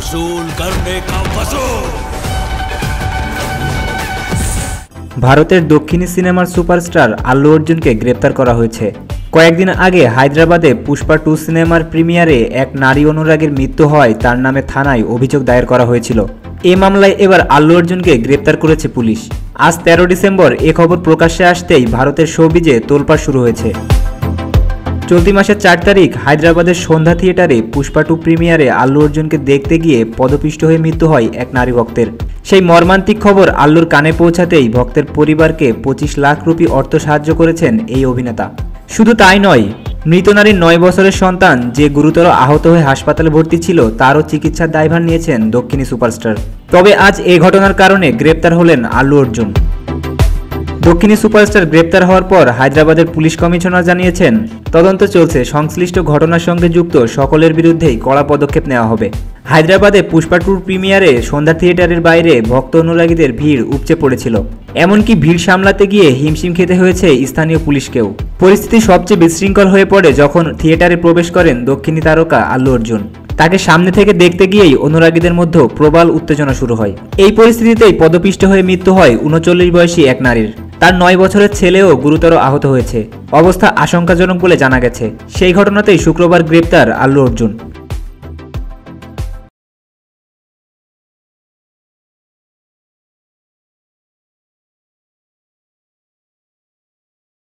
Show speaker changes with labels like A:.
A: वसूल करने का वसूल।
B: ভারতের দক্ষিণী সিনেমার সুপারস্টার আল্লু অর্জুনকে গ্রেপ্তার করা হয়েছে। কয়েকদিন আগে হায়দ্রাবাদে পুষ্পা 2 সিনেমার প্রিমিয়ারে এক নারী অনুরাগীর মৃত্যু হওয়ায় তার নামে থানায় অভিযোগ দায়ের করা হয়েছিল। এই মামলায় এবার আল্লু অর্জুনকে গ্রেপ্তার করেছে পুলিশ। আজ 13 ডিসেম্বর এ খবর প্রকাশ্যে আসতেই ভারতের শোবিজে তোলপাড় শুরু হয়েছে। চলতি মাসের 4 তারিখ হায়দ্রাবাদের সন্ধ্যা থিয়েটারে পুষ্পা 2 প্রিমিয়ারে আল্লু অর্জুনকে দেখতে গিয়ে পদপিষ্ট হয়ে মৃত্যু হয় এক নারী ভক্তের। সেই মর্মান্তিক খবর আল্লুর কানে পৌঁছাতেই ভক্তের পরিবারকে 25 লাখ রুপি অর্থ সাহায্য করেছেন এই অভিনেতা। শুধু তাই নয়, মৃত নারীর 9 বছরের সন্তান যে গুরুতর আহত হয়ে হাসপাতালে ভর্তি ছিল তারও চিকিৎসার দায়ভার নিয়েছেন দক্ষিণী সুপারস্টার। তবে আজ এই ঘটনার কারণে গ্রেপ্তার হলেন আল্লু অর্জুন। দক্ষিণী সুপারস্টার গ্রেপ্তার হওয়ার পর হায়দ্রাবাদের পুলিশ কমিশনার জানিয়েছেন, তদন্ত চলছে, সংশ্লিষ্ট ঘটনার সঙ্গে যুক্ত সকলের বিরুদ্ধেই কড়া পদক্ষেপ নেওয়া হবে। হায়দ্রাবাদে পুষ্পা 2 প্রিমিয়ারে সন্ধ্যা থিয়েটারের বাইরে ভক্ত অনুরাগীদের ভিড় উপচে পড়েছিল। এমনকি ভিড় সামলাতে গিয়ে হিমশিম খেতে হয়েছে স্থানীয় পুলিশকেও। পরিস্থিতি সবচেয়ে বিশৃঙ্খল হয়ে পড়ে যখন থিয়েটারে প্রবেশ করেন দক্ষিণী তারকা আল্লু অর্জুন। তাকে সামনে থেকে দেখতে গিয়েই অনুরাগীদের মধ্যে প্রবল উত্তেজনা শুরু হয়। এই পরিস্থিতিতেই পদপিষ্ট হয়ে মৃত্যু হয় 39 বয়সী এক নারীর। তার 9 বছরের ছেলেও গুরুতর আহত হয়েছে। অবস্থা আশঙ্কাজনক বলে জানা গেছে। সেই ঘটনাতেই শুক্রবার গ্রেপ্তার আল্লু অর্জুন।